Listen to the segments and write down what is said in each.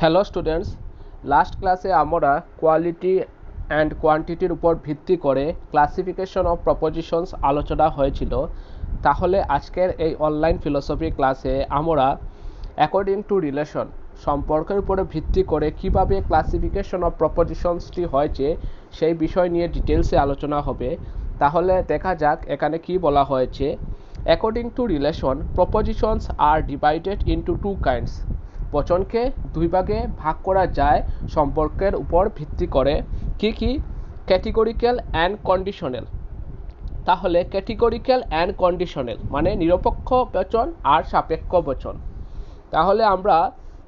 Hello students, last ক্লাসে আমরা quality and কোয়ান্টিটির উপর ভিত্তি করে ক্লাসিফিকেশন অফ প্রপোজিশনস আলোচনা হয়েছিল। তাহলে আজকের এই অনলাইন ফিলোসফি ক্লাসে আমরা অ্যাকর্ডিং টু রিলেশন সম্পর্কের উপরে ভিত্তি করে কিভাবে ক্লাসিফিকেশন অফ প্রপোজিশনসটি হয়েছে সেই বিষয় নিয়ে ডিটেলসে আলোচনা হবে। তাহলে দেখা যাক এখানে কি বলা হয়েছে। According to relation propositions are divided into two kinds. বচনকে দুই ভাগে ভাগ করা যায় সম্পর্কের উপর ভিত্তি করে। কি কি? Categorical and conditional. তাহলে ক্যাটেগরিক্যাল অ্যান্ড কন্ডিশনাল মানে নিরপেক্ষ বচন আর সাপেক্ষ বচন। তাহলে আমরা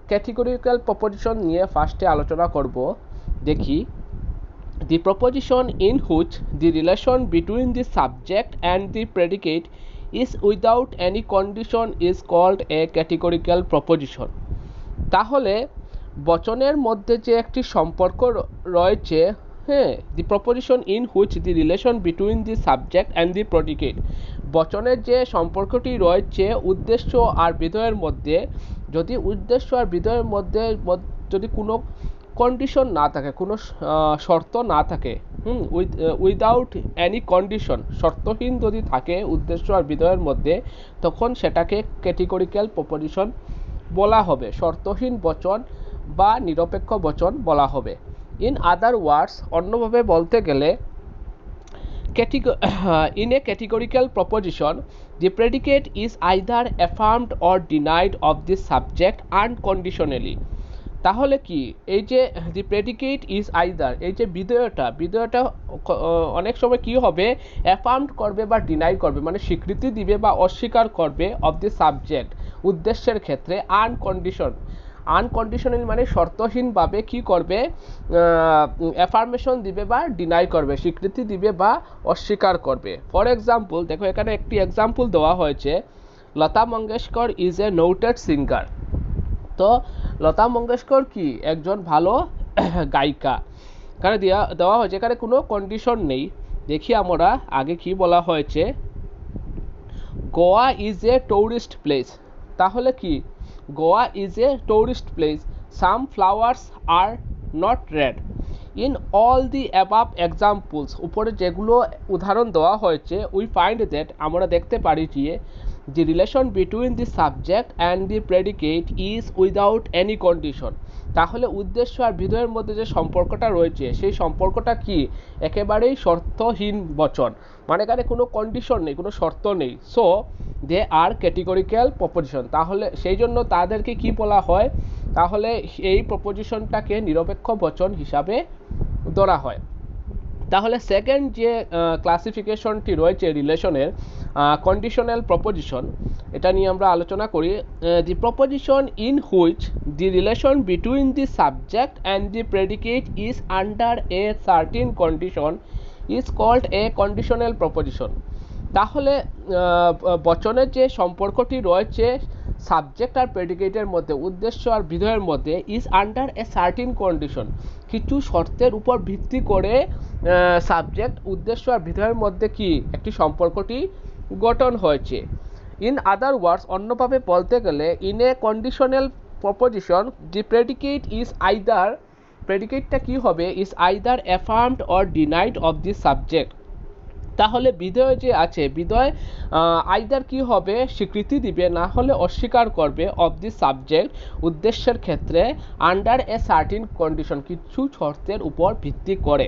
ক্যাটেগরিক্যাল প্রপোজিশন নিয়ে ফার্স্টে আলোচনা করব। দেখি, the proposition in which the relation between the subject and the predicate is without any condition is called a categorical proposition। তাহলে বচনের মধ্যে যে একটি সম্পর্ক রয়েছে, the proposition in which the relation between the subject and the predicate, বচনের যে সম্পর্কটি রয়েছে উদ্দেশ্য আর বিধেয়ের মধ্যে, যদি উদ্দেশ্য আর বিধেয়ের মধ্যে যদি কোনো কন্ডিশন না থাকে, কোনো শর্ত না থাকে, উইদাউট এনি কন্ডিশন, শর্তহীন যদি থাকে উদ্দেশ্য আর বিধেয়ের মধ্যে, তখন সেটাকে ক্যাটেগরিক্যাল প্রপোজিশন বলা হবে, শর্তহীন বচন বা নিরপেক্ষ বচন বলা হবে। ইন আদার ওয়ার্ডস, অন্যভাবে বলতে গেলে, in a categorical proposition the predicate is either affirmed or denied of the subject unconditionally। তাহলে কি, এই যে দি প্রেডিকেট ইজ আইদার, এই যে বিধেয়টা অনেক সময় কি হবে, অ্যাফার্মড করবে বা ডিনাই করবে, মানে স্বীকৃতি দিবে বা অস্বীকার করবে অফ দি সাবজেক্ট, উদ্দেশ্যের ক্ষেত্রে, আনকন্ডিশনাল মানে শর্তহীনভাবে কি করবে, অ্যাফার্মেশন দিবে বা ডিনাই করবে, স্বীকৃতি দিবে বা অস্বীকার করবে। ফর এক্সাম্পল, দেখো এখানে একটি এক্সাম্পল দেওয়া হয়েছে, Lata Mangeshkar is a noted singer. তো লতা মঙ্গেশকর কি একজন ভালো গায়িকা, এখানে দেওয়া হয়েছে, এখানে কোনো কন্ডিশন নেই। দেখি আমরা আগে কি বলা হয়েছে, Goa is a tourist place. তাহলে কি, Goa is a tourist place, some flowers are not red. In all the above examples, উপরে যেগুলো উদাহরণ দেওয়া হয়েছে, উই ফাইন্ড দ্যাট, আমরা দেখতে পারি যে the relation between the subject and the predicate is without any condition। তাহলে উদ্দেশ্য আর বিধেয়ের মধ্যে যে সম্পর্কটা রয়েছে সেই সম্পর্কটা কি, একেবারেই শর্তহীন বচন, মানে এখানে কোনো কন্ডিশন নেই, কোনো শর্ত নেই। So they are categorical proposition, তাহলে সেই জন্য তাদেরকে কি বলা হয়, তাহলে এই প্রপোজিশনটাকে নিরপেক্ষ বচন হিসাবে ধরা হয়। তাহলে সেকেন্ড যে ক্লাসিফিকেশনটি রয়েছে রিলেশনের, কন্ডিশনাল প্রপোজিশন, এটা নিয়ে আমরা আলোচনা করি। The proposition in which the relation between the subject and the predicate is under a certain condition is called a conditional proposition. তাহলে বচনের যে সম্পর্কটি রয়েছে সাবজেক্ট আর প্রেডিকেটের মধ্যে, উদ্দেশ্য আর বিধেয়ের মধ্যে, is under a certain condition, কিছু শর্তের উপর ভিত্তি করে সাবজেক্ট, উদ্দেশ্য আর বিধেয়ের মধ্যে কি একটি সম্পর্কটি গঠন হয়েছে। ইন আদার ওয়ার্ডস, অন্যভাবে বলতে গেলে, in a conditional proposition the predicate is either, প্রেডিকেটটা কি হবে, is either affirmed or denied of the subject. তাহলে বিধেয় যে আছে, বিধেয় আইদার কি হবে, স্বীকৃতি দিবে, না হলে অস্বীকার করবে অফ দি সাবজেক্ট, উদ্দেশ্যের ক্ষেত্রে, আন্ডার এ সার্টিন কন্ডিশন, কিছু শর্তের উপর ভিত্তি করে।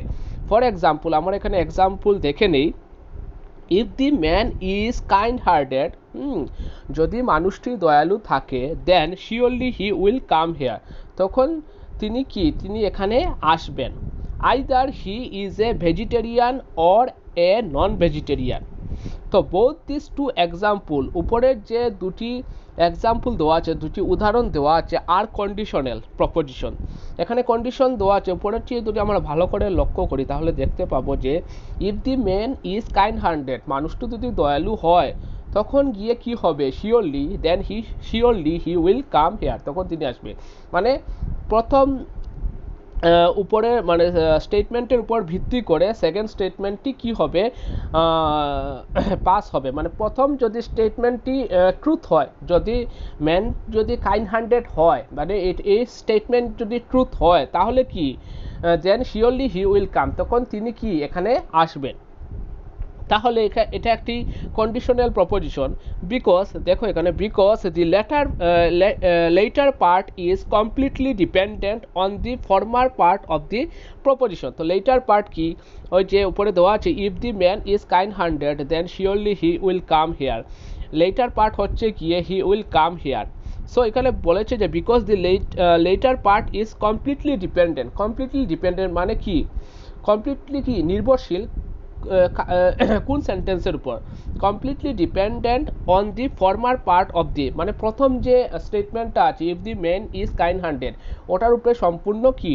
ফর এক্সাম্পল, আমরা এখানে এক্সাম্পল দেখে নেই। If the man is kind hearted, যদি মানুষটি দয়ালু থাকে, then surely he will come here, তখন তিনি কি, তিনি এখানে আসবেন। Either he is a vegetarian or a non vegetarian. তো বোথ দিস টু এক্সাম্পল, উপরের যে দুটি এক্সাম্পল দেওয়া আছে, দুটি উদাহরণ দেওয়া আছে, আর কন্ডিশনাল প্রপোজিশন, এখানে কন্ডিশন দেওয়া আছে। উপরের চেয়ে যদি আমরা ভালো করে লক্ষ্য করি তাহলে দেখতে পাবো যে if the man is kind hearted, মানুষটি যদি দয়ালু হয়, তখন গিয়ে কি হবে, surely, then he will come here, তখন তিনি আসবে। মানে প্রথম উপরে মানে স্টেটমেন্টের উপর ভিত্তি করে সেকেন্ড স্টেটমেন্টটি কি হবে, পাস হবে। মানে প্রথম যদি স্টেটমেন্টটি ট্রুথ হয়, যদি ম্যান যদি কাইন্ড হার্টেড হয়, মানে এই স্টেটমেন্ট যদি ট্রুথ হয় তাহলে কি দেন শিওরলি হি উইল কাম, তখন তিনি কি এখানে আসবেন। তাহলে এটা একটি কন্ডিশনাল প্রপোজিশন। বিকজ দেখো এখানে because the latter part is completely dependent on the former part of the proposition. তো লেটার পার্ট কি, ওই যে উপরে দেওয়া আছে if the man is kind hearted then surely he will come here, latter part হচ্ছে গিয়ে he will come here. So এখানে বলেছে যে because the latter part is completely dependent মানে কি, কমপ্লিটলি কি নির্ভরশীল কোন সেন্টেন্সের উপর, completely dependent on the former part of দি, মানে প্রথম যে স্টেটমেন্টটা আছে if the man is kind hearted ওটার উপরে সম্পূর্ণ কি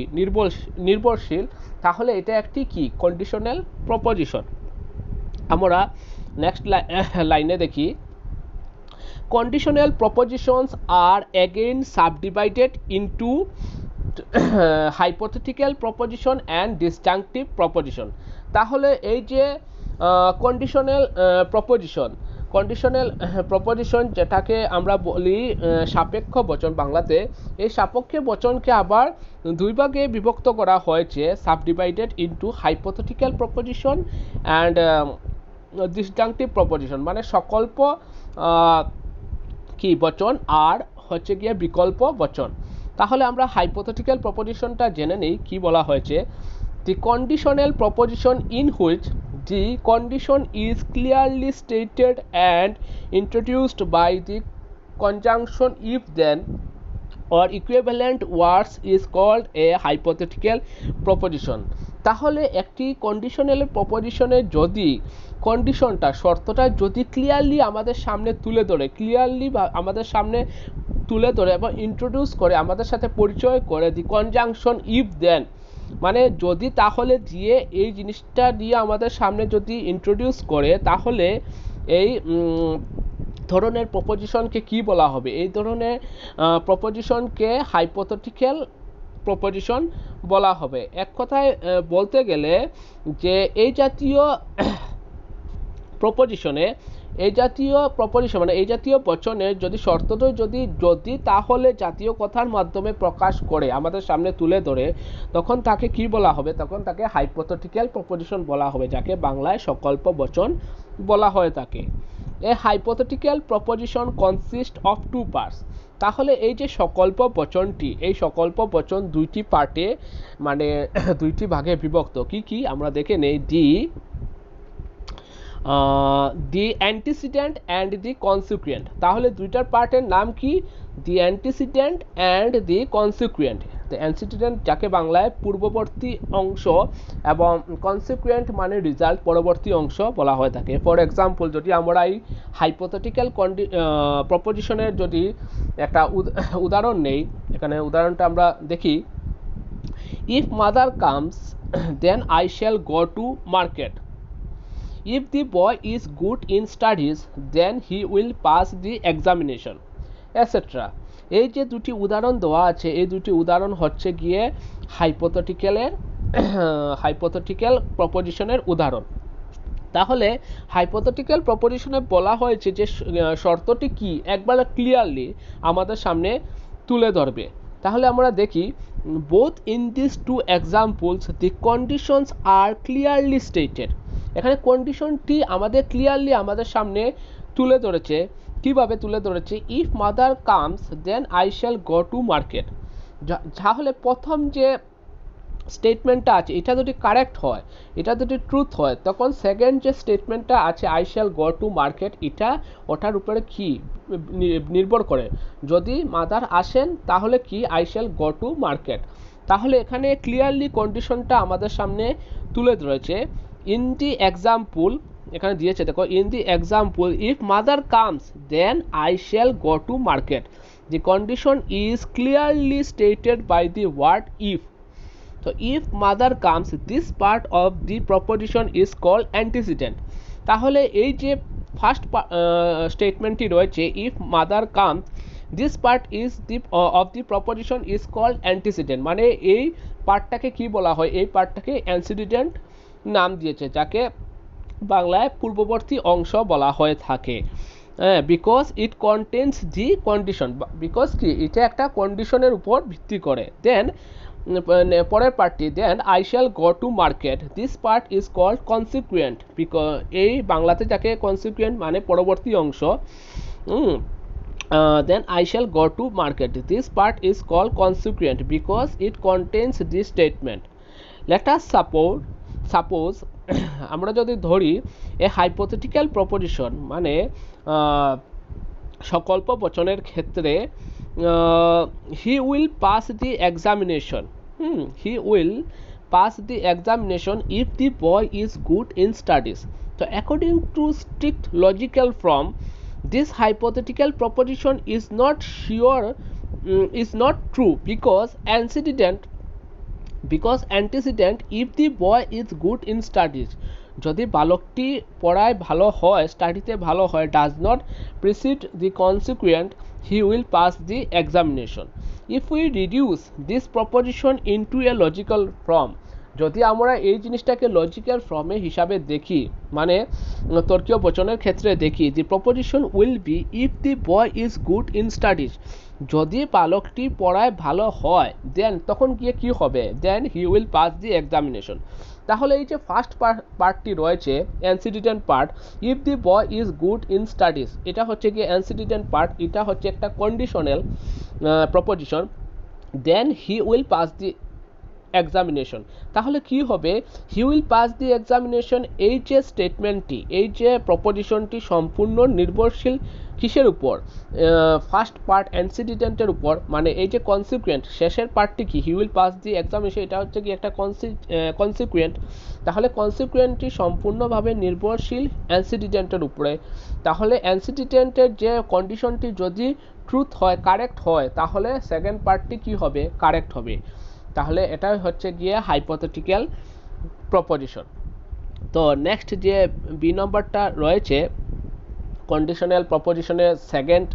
নির্ভরশীল। তাহলে এটা একটি কি কন্ডিশনাল প্রপোজিশন। আমরা নেক্সট লাইনে দেখি, conditional propositions are again subdivided into hypothetical proposition and disjunctive proposition। তাহলে এই যে কন্ডিশনাল প্রপোজিশন যেটাকে আমরা বলি সাপেক্ষ বচন বাংলাতে, এই সাপেক্ষ বচনকে আবার দুই ভাগে বিভক্ত করা হয়েছে, subdivided into hypothetical proposition and disjunctive proposition, মানে সকল্প কি বচন আর হচ্ছে গিয়ে বিকল্প বচন। তাহলে আমরা হাইপোথেটিক্যাল প্রপোজিশনটা জেনে নেই কি বলা হয়েছে। The conditional proposition in which the condition is clearly stated and introduced by the conjunction if then or equivalent words is called a hypothetical proposition। তাহলে একটি কন্ডিশনাল প্রপোজিশনের যদি কন্ডিশনটা শর্তটা যদি ক্লিয়ারলি আমাদের সামনে তুলে ধরে এবং ইন্ট্রোডিউস করে আমাদের সাথে পরিচয় করে দি কনজাংশন ইফ দেন, মানে যদি তাহলে দিয়ে এই জিনিসটা দিয়ে আমাদের সামনে যদি ইন্ট্রোডিউস করে তাহলে এই ধরনের প্রপোজিশনকে কি বলা হবে, এই ধরনের প্রপোজিশনকে হাইপোথেটিক্যাল প্রপোজিশন বলা হবে। এক কথায় বলতে গেলে যে এই জাতীয় প্রপোজিশনে মানে এই জাতীয় বচনের যদি শর্তটা যদি তাহলে জাতীয় কথার মাধ্যমে প্রকাশ করে আমাদের সামনে তুলে ধরে, তখন তাকে কি বলা হবে, তখন তাকে হাইপোথেটিক্যাল প্রপোজিশন বলা হবে, যাকে বাংলায় সকল্প বচন বলা হয়ে থাকে। A hypothetical proposition consist of two parts. তাহলে এই যে সকল্প বচনটি, এই সকল্প বচন দুইটি পার্টে মানে দুইটি ভাগে বিভক্ত। কি আমরা দেখে নেই, the antecedent and the consequent. তাহলে দুইটার পার্টের নাম কি, the antecedent and the consequent. The antecedent যাকে বাংলায় পূর্ববর্তী অংশ এবং কনসিকুয়েন্ট মানে রেজাল্ট পরবর্তী অংশ বলা হয়ে থাকে। ফর এক্সাম্পল যদি আমরা এই হাইপোথেটিক্যাল প্রপোজিশনের যদি একটা উদাহরণ নেই, এখানে উদাহরণটা আমরা দেখি, if mother comes then I shall go to market, if the boy is good in studies then he will pass the examination etc. এই যে দুটি উদাহরণ দেওয়া আছে, এই দুটি উদাহরণ হচ্ছে গিয়ে হাইপোথেটিক্যাল প্রপোজিশনের উদাহরণ। তাহলে হাইপোথেটিক্যাল প্রপোজিশনে বলা হয়েছে যে শর্তটি কি একবার ক্লিয়ারলি আমাদের সামনে তুলে ধরবে। তাহলে আমরা দেখি, both in these two examples the conditions are clearly stated। এখানে কন্ডিশনটি আমাদের ক্লিয়ারলি আমাদের সামনে তুলে ধরেছে। কিভাবে তুলে ধরেছে, if mother comes then I shall go to market. তাহলে প্রথম যে স্টেটমেন্টটা আছে এটা যদি কারেক্ট হয়, এটা যদি ট্রুথ হয়, তখন সেকেন্ড যে স্টেটমেন্টটা আছে I shall go to market, এটা ওটার উপরে কি নির্ভর করে। যদি মাদার আসেন তাহলে কি I shall go to market. তাহলে এখানে ক্লিয়ারলি কন্ডিশনটা আমাদের সামনে তুলে ধরেছে। ইন দি এক্সাম্পল এখানে দিয়েছে দেখো, in the example if mother comes then I shall go to market, the condition is clearly stated by the word if. তো if mother comes this part of the proposition is called antecedent. তাহলে এই যে first স্টেটমেন্টটি রয়েছে if mother comes, this part is the of the proposition is called antecedent, মানে এই পার্টটাকে কি বলা হয়, এই পার্টটাকে অ্যান্টিসিডেন্ট নাম দিয়েছে, যাকে বাংলায় পূর্ববর্তী অংশ বলা হয়ে থাকে। Because it contains the condition, because কি এটা একটা কন্ডিশনের উপর ভিত্তি করে। দেন পরের পার্টটি, then I shall go to market, this part is called consequent, because এই বাংলাতে যাকে কনসিকুয়েন্ট মানে পরবর্তী অংশ, then I shall go to market, this part is called consequent because it contains this statement. Let us suppose আমরা যদি ধরি এ hypothetical proposition, মানে সকল্প বচনের ক্ষেত্রে he will pass the examination, he will pass the examination if the boy is good in studies. So according to strict logical form, this hypothetical proposition is not sure, is not true because antecedent if the boy is good in studies, যদি বালকটি পড়ায় ভালো হয়, স্টাডিতে ভালো হয়, does not precede the consequent, he will pass the examination. If we reduce this proposition into a logical form, যদি আমরা এই জিনিসটাকে লজিক্যাল ফর্মে হিসাবে দেখি, মানে তর্কীয় বচনের ক্ষেত্রে দেখি, the proposition will be if the boy is good in studies, যদি বালকটি পড়ায় ভালো হয়, দেন তখন গিয়ে কি হবে, then he will pass the examination. তাহলে এই যে ফার্স্ট পার্টটি রয়েছে antecedent part, if the boy is good in studies, এটা হচ্ছে কি অ্যান্টিসিডেন্ট পার্ট, এটা হচ্ছে একটা conditional proposition, then he will pass the examination. তাহলে কি হবে, he will pass the examination, এই যে স্টেটমেন্টটি, এই যে প্রপোজিশনটি সম্পূর্ণ নির্ভরশীল কিসের উপর, ফার্স্ট পার্ট অ্যান্টিসিডেন্টের উপর, মানে এই যে কনসিকুয়েন্ট শেষের পার্টটি কি, হি উইল পাস দি এক্সামিনেশন, এটা হচ্ছে কি একটা কনসিকুয়েন্ট। তাহলে কনসিকুয়েন্টটি সম্পূর্ণভাবে নির্ভরশীল অ্যান্টিসিডেন্টের উপরে। তাহলে অ্যান্টিসিডেন্টের যে কন্ডিশনটি যদি ট্রুথ হয়, কারেক্ট হয়, তাহলে সেকেন্ড পার্টটি কি হবে, কারেক্ট হবে। তাহলে এটা হচ্ছে গিয়ে হাইপোথেটিক্যাল প্রপোজিশন। তো নেক্সট যে বি নম্বরটা রয়েছে কন্ডিশনাল প্রপোজিশনের সেকেন্ড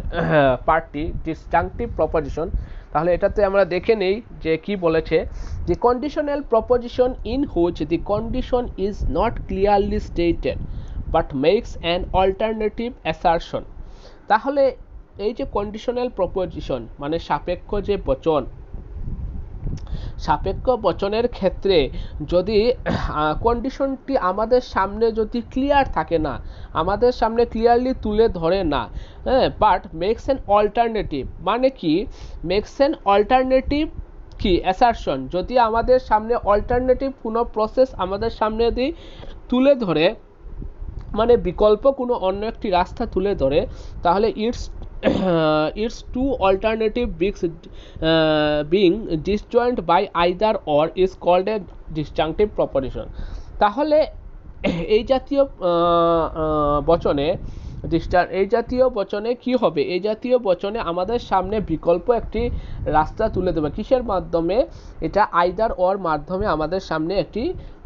পার্টটি ডিসজাংটিভ প্রপোজিশন। তাহলে এটাতে আমরা দেখে নেই যে কি বলেছে, the conditional proposition in which the condition is not clearly stated but makes an alternative assertion. তাহলে এই যে কন্ডিশনাল প্রপোজিশন মানে সাপেক্ষ যে বচন, সাপেক্ষ বচনের ক্ষেত্রে যদি কন্ডিশনটি আমাদের সামনে যদি ক্লিয়ার থাকে না, আমাদের সামনে ক্লিয়ারলি তুলে ধরে না, বাট মেক্স অ্যান অল্টারনেটিভ, মানে কি মেক্স অ্যান অল্টারনেটিভ কি অ্যাসারশন, যদি আমাদের সামনে অল্টারনেটিভ কোনো প্রসেস আমাদের সামনে যদি তুলে ধরে, মানে বিকল্প কোনো অন্য একটি রাস্তা তুলে ধরে, তাহলে its two alternative being disjoint by either or is called a disjunctive proposition. তাহলে এই জাতীয় বচনে এই জাতীয় বচনে কি হবে, এই জাতীয় বচনে আমাদের সামনে বিকল্প একটি রাস্তা তুলে দেবে, কিসের মাধ্যমে, এটা আইদার অর মাধ্যমে আমাদের সামনে একটি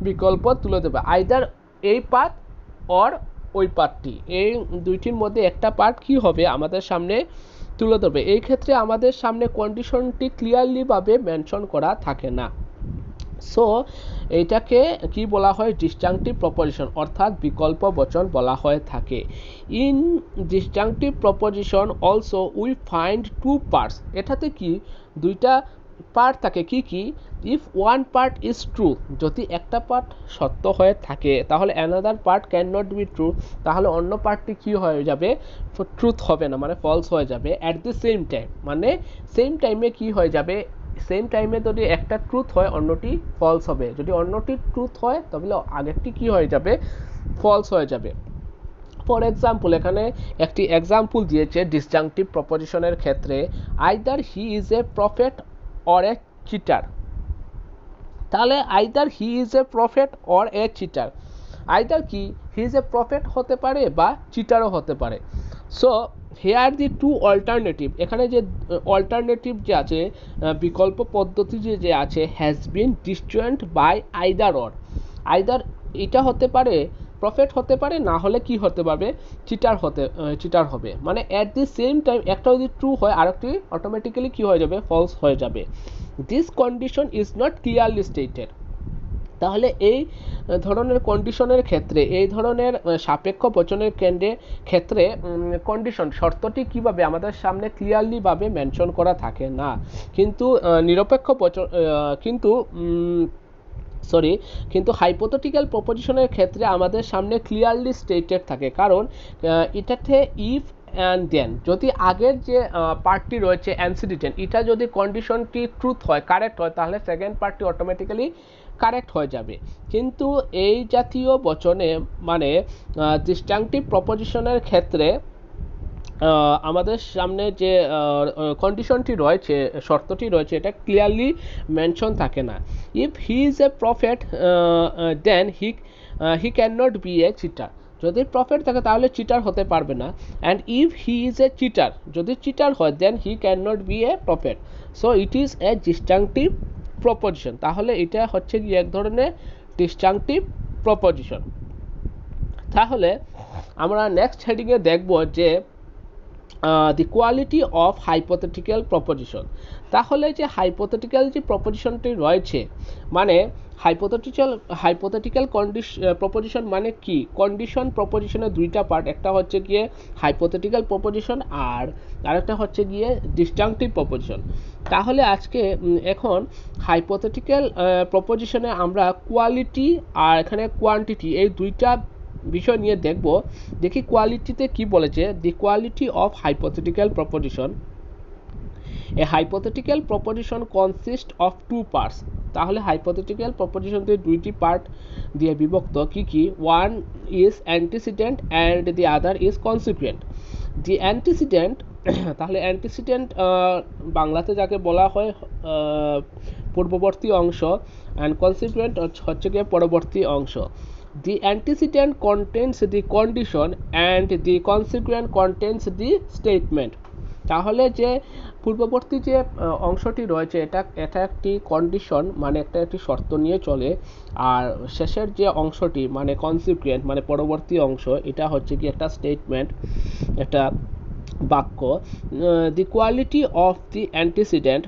বিকল্প তুলে দেবে, আইদার এই পাথ অর ওই পার্টটি, এই দুইটির মধ্যে একটা পার্ট কি হবে আমাদের সামনে তুলে ধরবে। এই ক্ষেত্রে আমাদের সামনে কন্ডিশনটি ক্লিয়ারলি ভাবে মেনশন করা থাকে না। সো এইটাকে কি বলা হয়, ডিসজাংটিভ প্রপোজিশন, অর্থাৎ বিকল্প বচন বলা হয়ে থাকে। In disjunctive proposition also we find two parts, এটাতে কি দুইটা পার্ট থাকে, কি কি, if one part is true, যদি একটা পার্ট সত্য হয়ে থাকে তাহলে another part can not be true, তাহলে অন্য পার্টটি কি হয়ে যাবে, ট্রুথ হবে না, মানে ফলস হয়ে যাবে। অ্যাট দি সেম টাইম, মানে সেম টাইমে কি হয়ে যাবে, সেম টাইমে যদি একটা ট্রুথ হয় অন্যটি ফলস হবে, যদি অন্যটি ট্রুথ হয় তাহলে আগেরটি কি হয়ে যাবে, ফলস হয়ে যাবে। ফর এক্সাম্পল, এখানে একটি এক্সাম্পল দিয়েছে ডিসজাংটিভ প্রপোজিশনের ক্ষেত্রে, either he is a prophet or a cheater. তাহলে either he is a prophet or a cheater, either কি হি ইজ এ প্রফেট হতে পারে বা চিটারও হতে পারে। So here the two alternative, এখানে যে অল্টারনেটিভ যে আছে, বিকল্প পদ্ধতি যে আছে, has been disjoint by either or, either এটা হতে পারে প্রফেট হতে পারে, না হলে কি হতে পারবে, চিটার হবে। মানে অ্যাট দি সেম টাইম একটা যদি ট্রু হয় আরেকটি অটোমেটিক্যালি কি হয়ে যাবে, ফলস হয়ে যাবে। This condition is not clearly stated. তাহলে এই ধরনের কন্ডিশনের ক্ষেত্রে, এই ধরনের সাপেক্ষ বচনের ক্ষেত্রে কন্ডিশন শর্তটি কিভাবে আমাদের সামনে ক্লিয়ারলি ভাবে মেনশন করা থাকে না, কিন্তু নিরপেক্ষ বচন কিন্তু হাইপোথেটিক্যাল প্রপোজিশনের ক্ষেত্রে আমাদের সামনে ক্লিয়ারলি স্টেটেড থাকে, কারণ এটাতে ইফ অ্যান্ড দেন যদি আগের যে পার্টটি রয়েছে অ্যান্সিডিটেন্ট, এটা যদি কন্ডিশনটি ট্রুথ হয়, কারেক্ট হয়, তাহলে সেকেন্ড পার্টটি অটোমেটিক্যালি কারেক্ট হয়ে যাবে। কিন্তু এই জাতীয় বচনে মানে ডিসজাংটিভ প্রপোজিশনের ক্ষেত্রে আমাদের সামনে যে কন্ডিশনটি রয়েছে, শর্তটি রয়েছে, এটা ক্লিয়ারলি মেনশন থাকে না। If he is a prophet then he can not be a cheater. যদি প্রফেট থাকে তাহলে চিটার হতে পারবে না। And if he is a cheater, যদি চিটার হয় then he can not be a prophet. So it is a disjunctive proposition. তাহলে এটা হচ্ছে কি এক ধরনের ডিসজাংটিভ প্রপোজিশন। তাহলে আমরা নেক্সট হেডিংয়ে দেখব যে দি কোয়ালিটি অফ হাইপোথেটিক্যাল প্রপোজিশন। তাহলে যে হাইপোথেটিক্যাল যে প্রপোজিশনটি রয়েছে, মানে হাইপোথেটিক্যাল প্রপোজিশন মানে কি, কন্ডিশন প্রপোজিশনের দুইটা পার্ট, একটা হচ্ছে গিয়ে হাইপোথেটিক্যাল প্রপোজিশন আর আরেকটা হচ্ছে গিয়ে ডিসজাংটিভ প্রপোজিশন। তাহলে আজকে এখন হাইপোথেটিক্যাল প্রপোজিশনে আমরা কোয়ালিটি আর এখানে কোয়ান্টিটি এই দুইটা বিষয় নিয়ে দেখি কোয়ালিটিতে কি বলেছে। The quality of hypothetical proposition, a hypothetical proposition consist of two parts. তাহলে হাইপোথেটিক্যাল প্রপোজিশনটি দুইটি পার্ট দিয়ে বিভক্ত, কি one is antecedent and the other is consequent. The antecedent, তাহলে অ্যান্টিসিডেন্ট বাংলাতে যাকে বলা হয় পূর্ববর্তী অংশ, অ্যান্ড কনসিকুয়েন্ট হচ্ছে গিয়ে পরবর্তী অংশ। The antecedent contains the condition and the consequent contains the statement. তাহলে যে পূর্ববর্তী যে অংশটি রয়েছে এটা একটি কন্ডিশন, মানে একটি শর্ত নিয়ে চলে, আর শেষের যে অংশটি মানে কনসিকুয়েন্ট মানে পরবর্তী অংশ, এটা হচ্ছে কি একটা স্টেটমেন্ট, একটা বাক্য। The quality of the antecedent,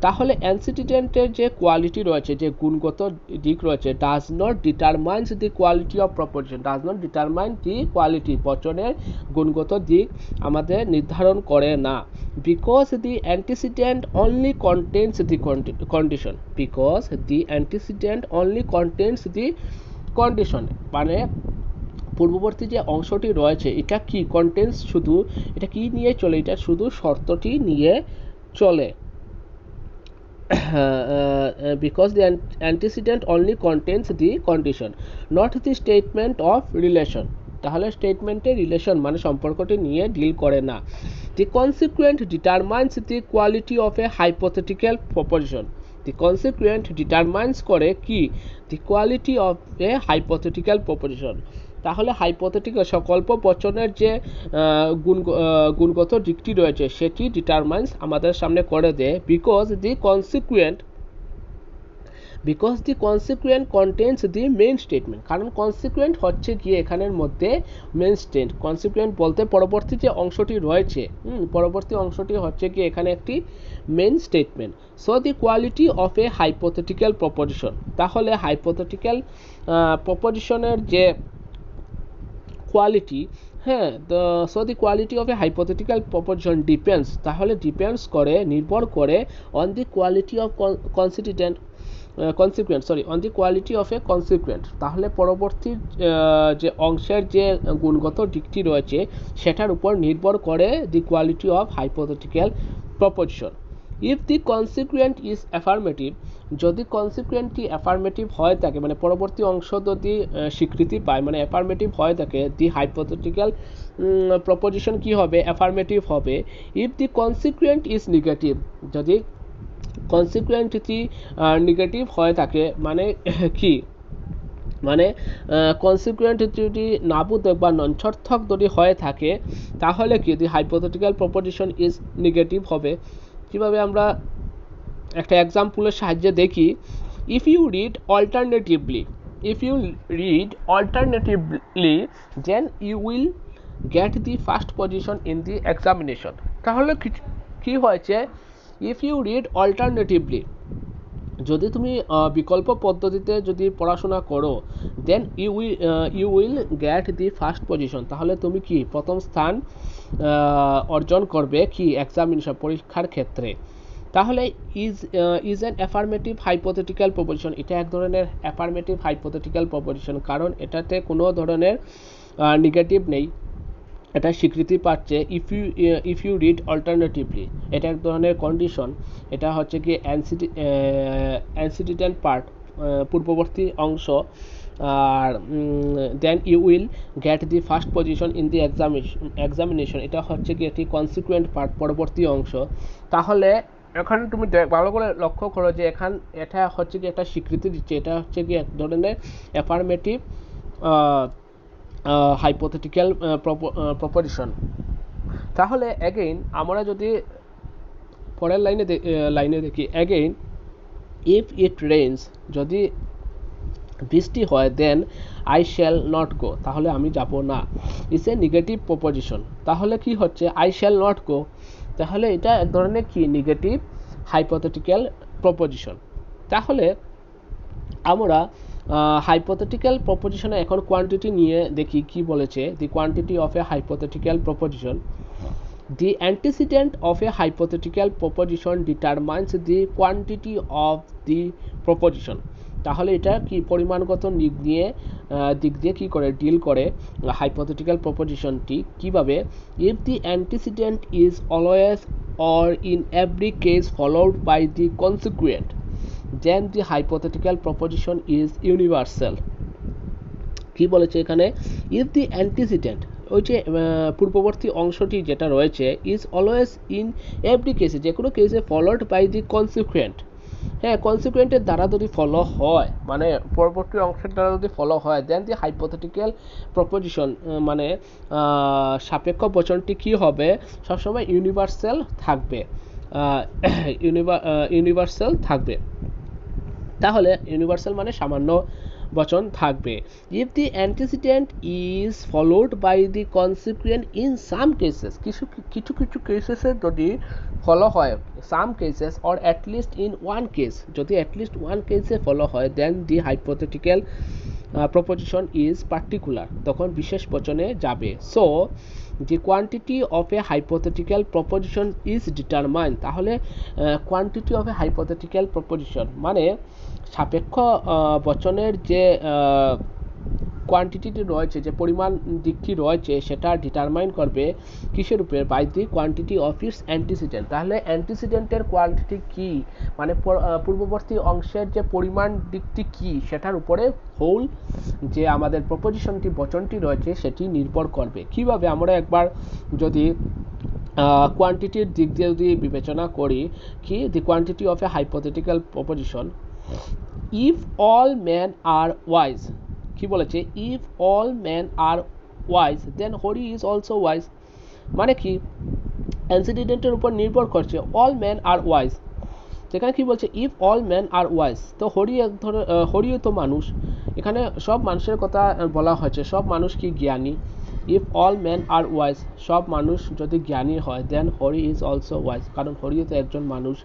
তাহলে অ্যান্টিসিডেন্টের যে কোয়ালিটি রয়েছে, যে গুণগত দিক রয়েছে, does not determines the quality of proposition, does not determine the quality, বচনের গুণগত দিক আমাদের নির্ধারণ করে না। Because the antecedent only contains the condition, because the antecedent only contains the condition, মানে পূর্ববর্তী যে অংশটি রয়েছে এটা কি কন্টেন্স, শুধু এটা কি নিয়ে চলে, এটা শুধু শর্তটি নিয়ে চলে। Because the antecedent only contains the condition, not the statement of relation. তাহলে স্টেটমেন্টের রিলেশন মানে সম্পর্কটি নিয়ে ডিল করে না। The consequent determines the quality of a hypothetical proposition. The consequent determines করে কি, the quality of a hypothetical proposition. তাহলে হাইপোথেটিক্যাল সকল্প বচনের যে গুণগত দিকটি রয়েছে সেটি ডিটারমাইন্স আমাদের সামনে করে দেয়। Because the consequent contains the main statement, কারণ কনসিকুয়েন্ট হচ্ছে গিয়ে এখানের মধ্যে মেইন স্টেটমেন্ট। কনসিকুয়েন্ট বলতে পরবর্তী যে অংশটি রয়েছে, পরবর্তী অংশটি হচ্ছে গিয়ে এখানে একটি main statement. So the quality of a hypothetical proposition, তাহলে হাইপোথেটিক্যাল প্রপোজিশনের যে quality, so the quality of a hypothetical proposition depends, তাহলে ডিপেন্ডস করে, নির্ভর করে on the quality of on the quality of A consequent. তাহলে পরবর্তী যে অংশের যে গুণগত দিকটি রয়েছে সেটার উপর নির্ভর করে দি quality of hypothetical proposition. If the consequent is affirmative, যদি কনসিকুয়েন্টটি অ্যাফার্মেটিভ হয়ে থাকে, মানে পরবর্তী অংশ যদি স্বীকৃতি পায়, মানে অ্যাফার্মেটিভ হয়ে থাকে, দি হাইপোথেটিক্যাল প্রপোজিশন কি হবে, অ্যাফার্মেটিভ হবে। If the consequent is negative, যদি কনসিকুয়েন্টটি নেগেটিভ হয়ে থাকে, মানে কি, মানে কনসিকুয়েন্ট যদি নাবোধক বা নঞ্ছার্থক যদি হয়ে থাকে তাহলে কি, the hypothetical proposition is negative হবে। কিভাবে আমরা একটা এক্সাম্পলের সাহায্যে দেখি। If you read alternatively, if you read alternatively then you will get the first position in the examination. তাহলে কি হয়েছে, if you read alternatively, যদি তুমি বিকল্প পদ্ধতিতে যদি পড়াশোনা করো, then you will get the first position, তাহলে তুমি কি প্রথম স্থান অর্জন করবে কি এক্সামিনেশন পরীক্ষার ক্ষেত্রে। তাহলে is an affirmative hypothetical proposition, এটা এক ধরনের অ্যাফার্মেটিভ হাইপোথেটিক্যাল প্রপোজিশন, কারণ এটাতে কোনো ধরনের নেগেটিভ নেই, এটা স্বীকৃতি পাচ্ছে। ইফ ইউ রিড অল্টারনেটিভলি, এটা এক ধরনের কন্ডিশন, এটা হচ্ছে কি অ্যান্সিডেন্ট পার্ট, পূর্ববর্তী অংশ, আর then you will get the first position in the examination, এটা হচ্ছে কি একটি কনসিকুয়েন্ট পার্ট, পরবর্তী অংশ। তাহলে এখানে তুমি ভালো করে লক্ষ্য করো যে এটা হচ্ছে কি একটা স্বীকৃতি দিচ্ছে, এটা হচ্ছে কি এক ধরনের অ্যাফার্মেটিভ হাইপোথেটিক্যাল প্রপোজিশন। তাহলে অ্যাগেইন আমরা যদি পরের লাইনে দেখি, অ্যাগেইন ইফ ইট রেইনস, যদি বৃষ্টি হয়, then I shall not go, তাহলে আমি যাব না, ইটস এ নেগেটিভ প্রপোজিশন। তাহলে কি হচ্ছে, আই শ্যাল নট গো, তাহলে এটা এক ধরনের কি নেগেটিভ হাইপোথেটিক্যাল প্রপোজিশন। তাহলে আমরা হাইপোথেটিক্যাল প্রপোজিশনে এখন কোয়ান্টিটি নিয়ে দেখি কি বলেছে। The quantity of a hypothetical proposition, the antecedent of a hypothetical proposition determines the quantity of the proposition। তাহলে এটা কি পরিমাণগত দিক দিয়ে কি করে ডিল করে হাইপোথেটিক্যাল প্রপোজিশনটি কিভাবে। if the antecedent is always or in every case followed by the consequent, then the hypothetical proposition is universal। কি বলেছে এখানে, if the antecedent, ওই যে পূর্ববর্তী অংশটি যেটা রয়েছে, ইজ অলওয়েজ ইন এভরি কেসে, যে কোনো কেসে ফলোড বাই দি কনসিকুয়েন্ট, হ্যাঁ কনসিকুয়েন্টের দ্বারা যদি ফলো হয়, মানে পরবর্তী অংশের দ্বারা যদি ফলো হয়, দেন দি হাইপোথেটিক্যাল প্রপোজিশন, মানে সাপেক্ষ বচনটি কি হবে, সবসময় ইউনিভার্সাল থাকবে, ইউনিভার্সাল থাকবে। তাহলে ইউনিভার্সাল মানে সামান্য বচন থাকবে। If the antecedent is followed by the consequent in some cases, কিছু কেসেসে যদি ফলো হয়, some cases or at least in one case, যদি অ্যাটলিস্ট ওয়ান কেসে ফলো হয়, then the hypothetical proposition is particular, তখন বিশেষ বচনে যাবে। So the quantity of a hypothetical proposition is determined, তাহলে quantity of a hypothetical proposition মানে সাপেক্ষ বচনের যে কোয়ান্টিটিটি রয়েছে, যে পরিমাণ দিকটি রয়েছে, সেটা ডিটারমাইন করবে কিসের উপরে, by the quantity of its antecedent. তাহলে অ্যান্টিসিডেন্টের কোয়ান্টিটি কি, মানে পূর্ববর্তী অংশের যে পরিমাণ দিকটি কি, সেটার উপরে হোল যে আমাদের প্রপোজিশনটি বচনটি রয়েছে সেটি নির্ভর করবে। কিভাবে, আমরা একবার যদি কোয়ান্টিটির দিক দিয়ে যদি বিবেচনা করি, কি the quantity of a hypothetical proposition, if all man are wise, কি বলেছে, if all man are wise then Hari is also wise, মানে কি অ্যান্টিসিডেন্টের উপর নির্ভর করছে, অল ম্যান আর ওয়াইজ, সেখানে কি বলছে, if all man are wise, তো হরিও তো মানুষ, এখানে সব মানুষের কথা বলা হয়েছে, সব মানুষ কি জ্ঞানী, if all man are wise, সব মানুষ যদি জ্ঞানী হয়, then Hari is also wise, কারণ হরিও তো একজন মানুষ।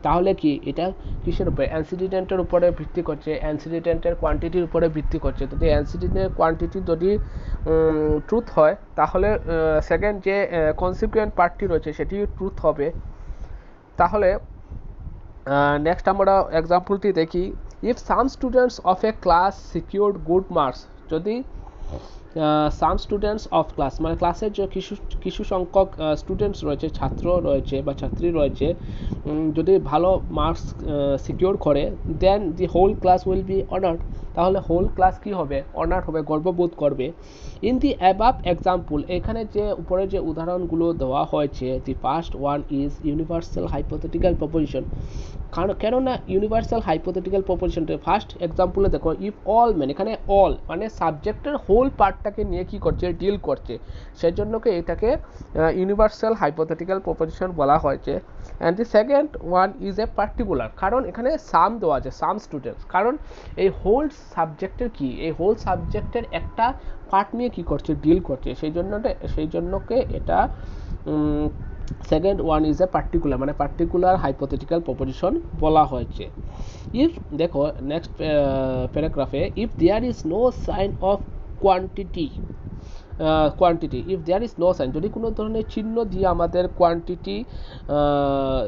তাহলে কি এটা কিসের উপরে, অ্যান্টিসিডেন্টের উপরে ভিত্তি করছে, অ্যান্টিসিডেন্টের কোয়ান্টিটির উপরে ভিত্তি করছে। যদি অ্যান্টিসিডেন্টের কোয়ান্টিটি যদি ট্রুথ হয়, তাহলে সেকেন্ড যে কনসিকুয়েন্ট পার্টটি রয়েছে সেটি ট্রুথ হবে। তাহলে নেক্সট আমরা এক্সাম্পলটি দেখি, if some students of A class secured good marks, যদি সাম স্টুডেন্টস অফ ক্লাস মানে ক্লাসের যে কিছু সংখ্যক স্টুডেন্টস রয়েছে, ছাত্র রয়েছে বা ছাত্রী রয়েছে, যদি ভালো মার্কস সিকিউর করে, then the whole class will be honoured, তাহলে হোল ক্লাস কি হবে, অনার্ড হবে, গর্ববোধ করবে। ইন দি অ্যাবাভ এক্সাম্পল, এখানে যে উপরে যে উদাহরণগুলো দেওয়া হয়েছে, the first one is universal hypothetical proposition, কেননা ইউনিভার্সাল হাইপোথেটিক্যাল প্রপোজিশনটা ফার্স্ট এক্সাম্পলে দেখো, ইফ অল ম্যান, এখানে অল মানে সাবজেক্টের হোল পার্ট পার্টটাকে নিয়ে কি করছে, ডিল করছে, সেই জন্য এটাকে ইউনিভার্সাল হাইপোথেটিক্যাল প্রপোজিশন বলা হয়েছে। And the second one is a particular, কারণ এখানে সাম দেওয়া আছে, সাম স্টুডেন্টস, কারণ এই হোল সাবজেক্টের কি, এই হোল সাবজেক্টের একটা পার্ট নিয়ে কি করছে, ডিল করছে, সেই জন্যকে এটা second one is a particular, মানে পার্টিকুলার হাইপোথেটিক্যাল প্রপোজিশন বলা হয়েছে। ইফ দেখো নেক্সট প্যারাগ্রাফে, if there is no sign of quantity, if there is no sign, যদি কোনো ধরনের চিহ্ন দিয়ে আমাদের quantity,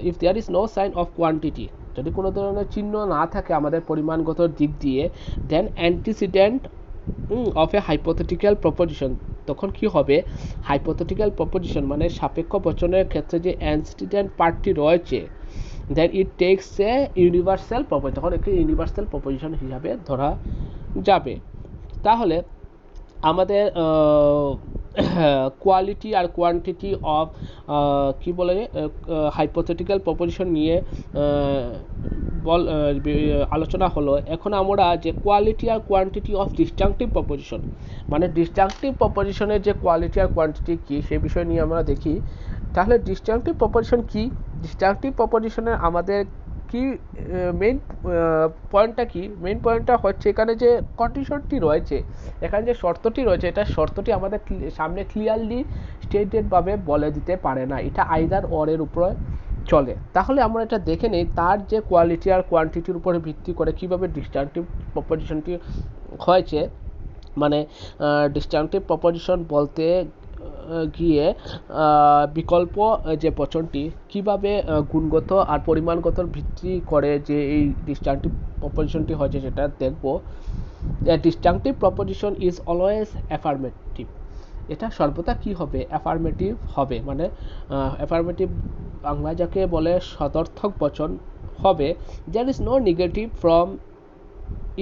if there is no sign of quantity, যদি কোনো ধরনের চিহ্ন না থাকে আমাদের পরিমাণগত দিক দিয়ে, then antecedent of a hypothetical proposition, তখন কি হবে, হাইপোথেটিক্যাল প্রপোজিশন মানে সাপেক্ষ বচনের ক্ষেত্রে যে অ্যান্টিসিডেন্ট পার্টটি রয়েছে, then it takes a universal proposition, তখন একে ইউনিভার্সাল প্রপোজিশন হিসাবে ধরা যাবে। তাহলে আমাদের কোয়ালিটি আর কোয়ান্টিটি অফ কি বলে হাইপোথেটিক্যাল প্রপোজিশন নিয়ে আলোচনা হলো। এখন আমরা যে কোয়ালিটি আর কোয়ান্টিটি অফ ডিসজাংটিভ প্রপোজিশন, মানে ডিসজাংটিভ প্রপোজিশনের যে কোয়ালিটি আর কোয়ান্টিটি কি সেই বিষয় নিয়ে আমরা দেখি। তাহলে ডিসজাংটিভ প্রপোজিশন কি, ডিসজাংটিভ প্রপোজিশনের আমাদের কি মেইন পয়েন্টটা কি, মেইন পয়েন্টটা হচ্ছে এখানে যে কন্ডিশনটি রয়েছে, এখানে যে শর্তটি রয়েছে, এটা শর্তটি আমাদের সামনে ক্লিয়ারলি স্টেটেডভাবে বলে দিতে পারে না, এটা আইদার অর এর উপরে চলে। তাহলে আমরা এটা দেখে নেই তার যে কোয়ালিটি আর কোয়ান্টিটির উপরে ভিত্তি করে কিভাবে ডিসজাংটিভ প্রপোজিশনটি হয়েছে। মানে ডিসজাংটিভ প্রপোজিশন বলতে গিয়ে বিকল্প যে বচনটি কিভাবে গুণগত আর পরিমাণগত ভিত্তি করে যে এই ডিসজাংটিভ প্রপোজিশনটি হয়েছে সেটা দেখব। Disjunctive proposition is always affirmative, এটা সর্বদা কি হবে, অ্যাফার্মেটিভ হবে, মানে অ্যাফার্মেটিভ বাংলা যাকে বলে সদর্থক বচন হবে। There is no negative form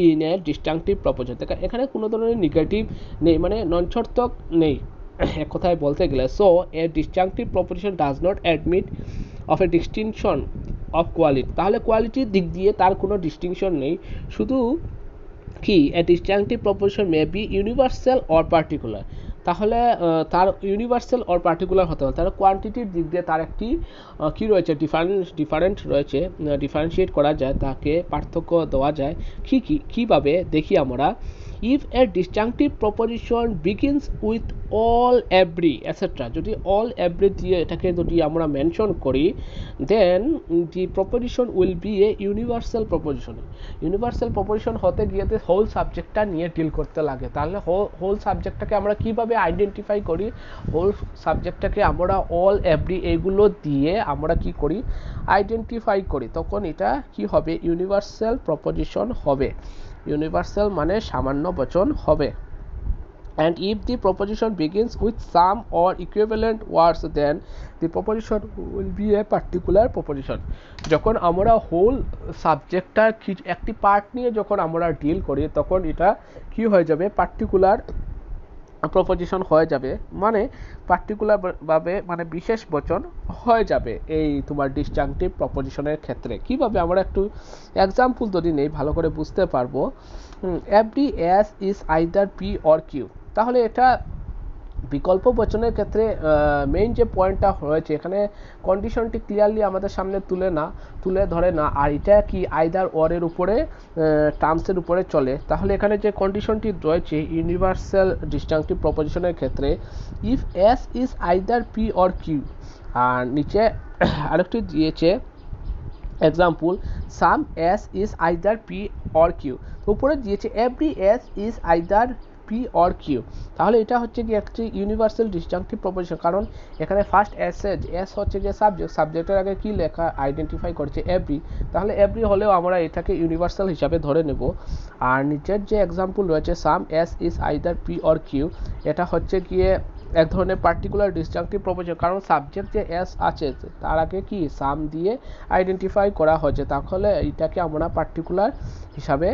in a disjunctive proposition, এখানে কোনো ধরনের নেগেটিভ নেই, মানে ননসর্থক নেই এক কথায় বলতে গেলে। So a disjunctive proposition does not admit of a distinction of quality, তাহলে কোয়ালিটির দিক দিয়ে তার কোনো ডিস্টিংশন নেই, শুধু কি a disjunctive proposition may be universal or particular, তাহলে তার ইউনিভার্সাল অর পার্টিকুলার হতে হবে, তাহলে কোয়ান্টিটির দিক দিয়ে তার একটি কি রয়েছে, ডিফারেন্ট রয়েছে, ডিফারেন্সিয়েট করা যায়, তাকে পার্থক্য দেওয়া যায়। কীভাবে দেখি আমরা। If a disjunctive proposition begins with all every etcetera, যদি অল এভরি দিয়ে এটাকে যদি আমরা মেনশন করি, then the proposition will be a universal proposition. Universal proposition হতে গিয়ে হোল সাবজেক্টটা নিয়ে ডিল করতে লাগে, তাহলে হোল সাবজেক্টটাকে আমরা কিভাবে আইডেন্টিফাই করি, হোল সাবজেক্টটাকে আমরা অল এভরি এইগুলো দিয়ে আমরা কি করি, আইডেন্টিফাই করি, তখন এটা কি হবে, ইউনিভার্সাল প্রপোজিশন হবে। ইউনিভার্সাল মানে সামান্য বচন হবে। And if the proposition begins with some or equivalent words, then the proposition will be a particular proposition. যখন আমরা হোল সাবজেক্টটার একটি পার্ট নিয়ে যখন আমরা ডিল করি, তখন এটা কি হয়ে যাবে, পার্টিকুলার প্রপোজিশন হয়ে যাবে, মানে পার্টিকুলার ভাবে মানে বিশেষ বচন হয়ে যাবে এই তোমার ডিসজাংটিভ প্রপোজিশনের ক্ষেত্রে। কিভাবে আমরা একটু এক্সাম্পল যদি নেই ভালো করে বুঝতে পারবো। Every S is either P or Q, তাহলে এটা বিকল্প বচনের ক্ষেত্রে মেইন যে পয়েন্টটা রয়েছে এখানে কন্ডিশনটি ক্লিয়ারলি আমাদের সামনে তুলে ধরে না, আর এটা কি আইদার অর এর উপরে টার্মসের উপরে চলে। তাহলে এখানে যে কন্ডিশনটি রয়েছে ইউনিভার্সাল ডিসজাংটিভ প্রপোজিশনের ক্ষেত্রে, if S is either P or Q, আর নিচে আরেকটি দিয়েছে example, some S is either P or Q, উপরে দিয়েছে every S is either P or Q, তাহলে এটা হচ্ছে কি একটি ইউনিভার্সাল ডিসজাংটিভ প্রপোজিশন, কারণ এখানে ফার্স্ট এস হচ্ছে যে সাবজেক্টের আগে কি লেখা আইডেন্টিফাই করছে এভরি, তাহলে এভরি হলেও আমরা এটাকে ইউনিভার্সাল হিসাবে ধরে নেব। আর নিচের যে এক্সাম্পল রয়েছে some S is either P or Q, এটা হচ্ছে গিয়ে এক ধরনের পার্টিকুলার ডিসজাংটিভ প্রপোজিশন, কারণ সাবজেক্ট যে এস আছে তার আগে কি সাম দিয়ে আইডেন্টিফাই করা হয়েছে, তাহলে এটাকে আমরা পার্টিকুলার হিসাবে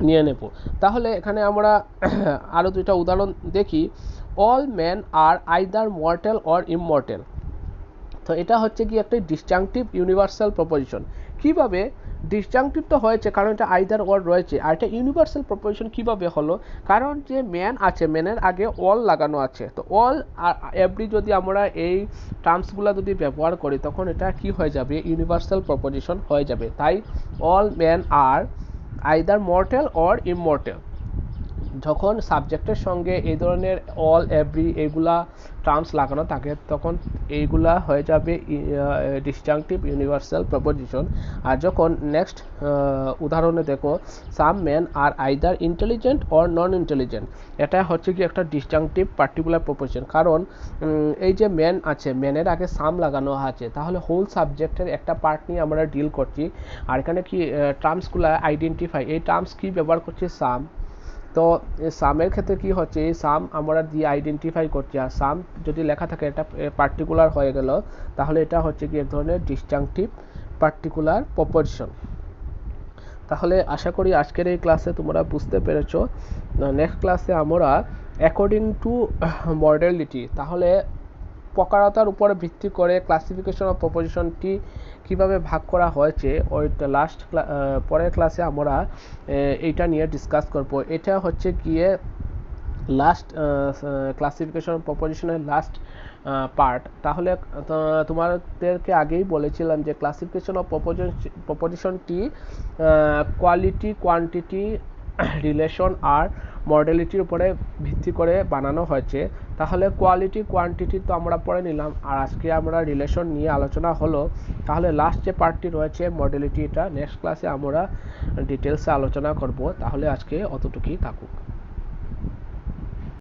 নিয়ে নেব। তাহলে এখানে আমরা আরও দুইটা উদাহরণ দেখি। All men are either mortal or immortal, তো এটা হচ্ছে কি একটা ডিসজাংটিভ ইউনিভার্সাল প্রপোজিশন। কিভাবে ডিসজাংটিভ তো হয়েছে কারণ এটা আইদার অর রয়েছে। আর এটা ইউনিভার্সাল প্রপোজিশন কিভাবে হলো, কারণ যে ম্যান আছে, ম্যানের আগে অল লাগানো আছে, তো অল আর এভরি যদি আমরা এই টার্মসগুলো যদি ব্যবহার করি তখন এটা কি হয়ে যাবে, ইউনিভার্সাল প্রপোজিশন হয়ে যাবে। তাই all man are either mortal or immortal. যখন সাবজেক্টের সঙ্গে এই ধরনের অল এভরি এগুলা টার্মস লাগানো থাকে তখন এইগুলা হয়ে যাবে ডিসজাংটিভ ইউনিভার্সাল প্রপোজিশন। আর যখন নেক্সট উদাহরণে দেখো, some men are either intelligent or non intelligent, এটা হচ্ছে কি একটা ডিসজাংটিভ পার্টিকুলার প্রপোজিশন, কারণ এই যে ম্যান আছে, ম্যানের আগে সাম লাগানো আছে, তাহলে হোল সাবজেক্টের একটা পার্ট নিয়ে আমরা ডিল করছি। আর এখানে কি টার্মসগুলো আইডেন্টিফাই, এই টার্মস কি ব্যবহার করছে, সাম। তো সামের ক্ষেত্রে কি হচ্ছে, এই সাম আমরা দিয়ে আইডেন্টিফাই করছি, আর সাম যদি লেখা থাকে এটা পার্টিকুলার হয়ে গেল, তাহলে এটা হচ্ছে কি এক ধরনের ডিসজাংটিভ পার্টিকুলার প্রপোজিশন। তাহলে আশা করি আজকের এই ক্লাসে তোমরা বুঝতে পেরেছো। নেক্সট ক্লাসে আমরা অ্যাকর্ডিং টু মডেলিটি, তাহলে প্রকারতার উপরে ভিত্তি করে ক্লাসিফিকেশন অফ প্রপোজিশনটি কিভাবে ভাগ করা হয়েছে, ওই পরের ক্লাসে আমরা এইটা নিয়ে ডিসকাস করব। এটা হচ্ছে গিয়ে লাস্ট ক্লাসিফিকেশন প্রপোজিশনের লাস্ট পার্ট। তাহলে তোমাদেরকে আগেই বলেছিলাম যে ক্লাসিফিকেশন অফ প্রপোজিশনটি কোয়ালিটি, কোয়ান্টিটি, রিলেশন আর মডেলিটির উপরে ভিত্তি করে বানানো হয়েছে। তাহলে কোয়ালিটি, কোয়ান্টিটি তো আমরা পড়ে নিলাম, আর আজকে আমরা রিলেশন নিয়ে আলোচনা হলো। তাহলে লাস্ট যে পার্টটি রয়েছে মডেলিটি, এটা নেক্সট ক্লাসে আমরা ডিটেলসে আলোচনা করব। তাহলে আজকে অতটুকুই থাকুক।